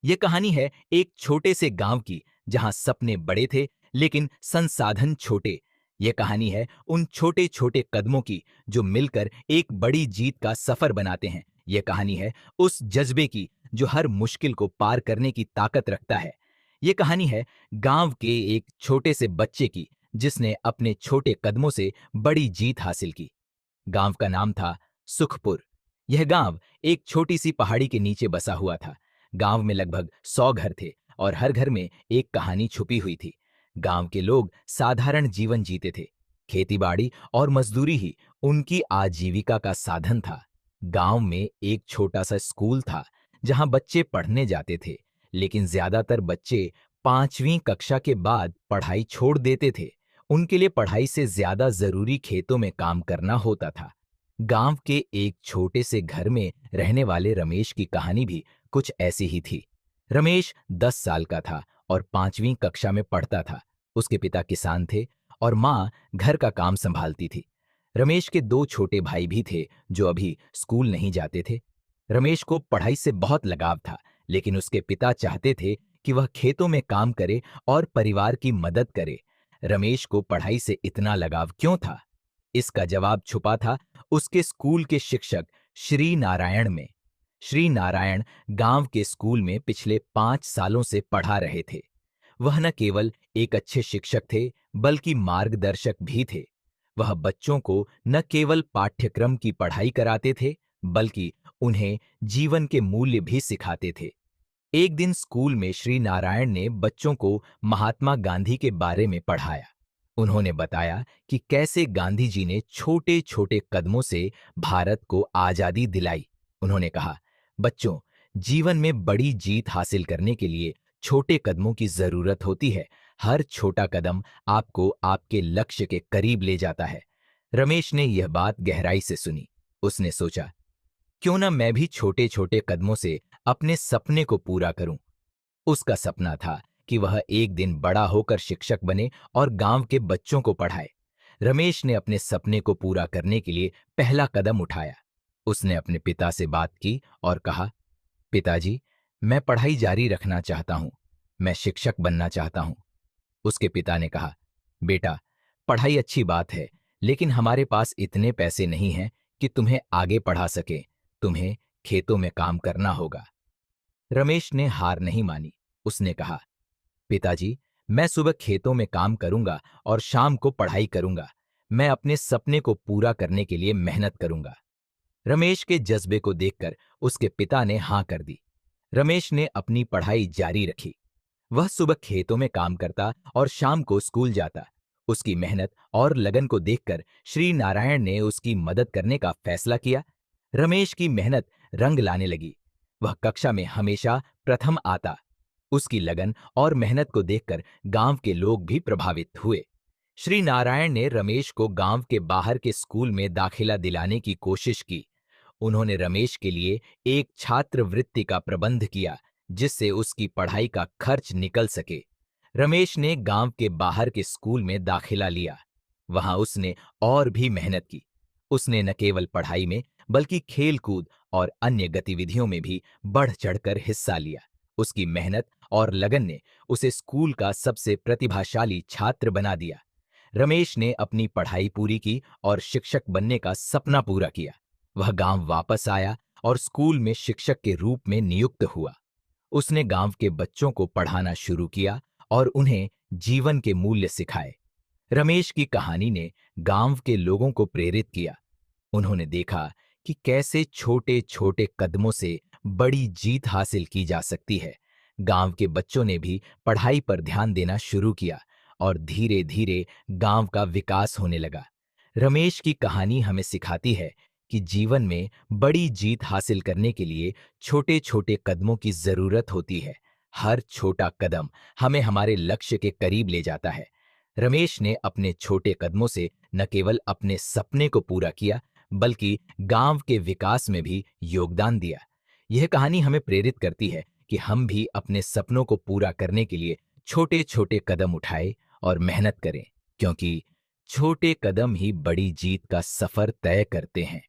ये कहानी है एक छोटे से गांव की जहां सपने बड़े थे लेकिन संसाधन छोटे। ये कहानी है उन छोटे छोटे कदमों की जो मिलकर एक बड़ी जीत का सफर बनाते हैं। ये कहानी है उस जज्बे की जो हर मुश्किल को पार करने की ताकत रखता है। ये कहानी है गांव के एक छोटे से बच्चे की जिसने अपने छोटे कदमों से बड़ी जीत हासिल की। गांव का नाम था सुखपुर। यह गांव एक छोटी सी पहाड़ी के नीचे बसा हुआ था। गांव में लगभग 100 घर थे और हर घर में एक कहानी छुपी हुई थी। गांव के लोग साधारण जीवन जीते थे। खेतीबाड़ी और मजदूरी ही उनकी आजीविका का साधन था। गांव में एक छोटा सा स्कूल था जहां बच्चे पढ़ने जाते थे, लेकिन ज्यादातर बच्चे 5वीं कक्षा के बाद पढ़ाई छोड़ देते थे। उनके लिए पढ़ाई से ज्यादा जरूरी खेतों में काम करना होता था। गांव के एक छोटे से घर में रहने वाले रमेश की कहानी भी कुछ ऐसी ही थी। रमेश 10 साल का था और 5वीं कक्षा में पढ़ता था। उसके पिता किसान थे और माँ घर का काम संभालती थी। रमेश के 2 छोटे भाई भी थे जो अभी स्कूल नहीं जाते थे। रमेश को पढ़ाई से बहुत लगाव था, लेकिन उसके पिता चाहते थे कि वह खेतों में काम करे और परिवार की मदद करे। रमेश को पढ़ाई से इतना लगाव क्यों था? इसका जवाब छुपा था उसके स्कूल के शिक्षक श्री नारायण में। श्री नारायण गांव के स्कूल में पिछले 5 सालों से पढ़ा रहे थे। वह न केवल एक अच्छे शिक्षक थे बल्कि मार्गदर्शक भी थे। वह बच्चों को न केवल पाठ्यक्रम की पढ़ाई कराते थे बल्कि उन्हें जीवन के मूल्य भी सिखाते थे। एक दिन स्कूल में श्री नारायण ने बच्चों को महात्मा गांधी के बारे में पढ़ाया। उन्होंने बताया कि कैसे गांधी जी ने छोटे छोटे कदमों से भारत को आजादी दिलाई। उन्होंने कहा, बच्चों, जीवन में बड़ी जीत हासिल करने के लिए छोटे कदमों की जरूरत होती है। हर छोटा कदम आपको आपके लक्ष्य के करीब ले जाता है। रमेश ने यह बात गहराई से सुनी। उसने सोचा, क्यों ना मैं भी छोटे छोटे कदमों से अपने सपने को पूरा करूं। उसका सपना था कि वह एक दिन बड़ा होकर शिक्षक बने और गांव के बच्चों को पढ़ाए। रमेश ने अपने सपने को पूरा करने के लिए पहला कदम उठाया। उसने अपने पिता से बात की और कहा, पिताजी, मैं पढ़ाई जारी रखना चाहता हूं। मैं शिक्षक बनना चाहता हूं। उसके पिता ने कहा, बेटा, पढ़ाई अच्छी बात है, लेकिन हमारे पास इतने पैसे नहीं हैं कि तुम्हें आगे पढ़ा सके। तुम्हें खेतों में काम करना होगा। रमेश ने हार नहीं मानी। उसने कहा, पिताजी, मैं सुबह खेतों में काम करूंगा और शाम को पढ़ाई करूंगा। मैं अपने सपने को पूरा करने के लिए मेहनत करूंगा। रमेश के जज्बे को देखकर उसके पिता ने हां कर दी। रमेश ने अपनी पढ़ाई जारी रखी। वह सुबह खेतों में काम करता और शाम को स्कूल जाता। उसकी मेहनत और लगन को देखकर श्री नारायण ने उसकी मदद करने का फैसला किया। रमेश की मेहनत रंग लाने लगी। वह कक्षा में हमेशा प्रथम आता। उसकी लगन और मेहनत को देखकर गांव के लोग भी प्रभावित हुए। श्री नारायण ने रमेश को गांव के बाहर के स्कूल में दाखिला दिलाने की कोशिश की। उन्होंने रमेश के लिए एक छात्रवृत्ति का प्रबंध किया जिससे उसकी पढ़ाई का खर्च निकल सके। रमेश ने गांव के बाहर के स्कूल में दाखिला लिया। वहां उसने और भी मेहनत की। उसने न केवल पढ़ाई में बल्कि खेल-कूद और अन्य गतिविधियों में भी बढ़ चढ़कर हिस्सा लिया। उसकी मेहनत और लगन ने उसे स्कूल का सबसे प्रतिभाशाली छात्र बना दिया। रमेश ने अपनी पढ़ाई पूरी की और शिक्षक बनने का सपना पूरा किया। वह गांव वापस आया और स्कूल में शिक्षक के रूप में नियुक्त हुआ। उसने गांव के बच्चों को पढ़ाना शुरू किया और उन्हें जीवन के मूल्य सिखाए। रमेश की कहानी ने गांव के लोगों को प्रेरित किया। उन्होंने देखा कि कैसे छोटे छोटे कदमों से बड़ी जीत हासिल की जा सकती है। गांव के बच्चों ने भी पढ़ाई पर ध्यान देना शुरू किया और धीरे धीरे गांव का विकास होने लगा। रमेश की कहानी हमें सिखाती है कि जीवन में बड़ी जीत हासिल करने के लिए छोटे छोटे कदमों की जरूरत होती है। हर छोटा कदम हमें हमारे लक्ष्य के करीब ले जाता है। रमेश ने अपने छोटे कदमों से न केवल अपने सपने को पूरा किया बल्कि गांव के विकास में भी योगदान दिया। यह कहानी हमें प्रेरित करती है कि हम भी अपने सपनों को पूरा करने के लिए छोटे छोटे कदम उठाएं और मेहनत करें, क्योंकि छोटे कदम ही बड़ी जीत का सफर तय करते हैं।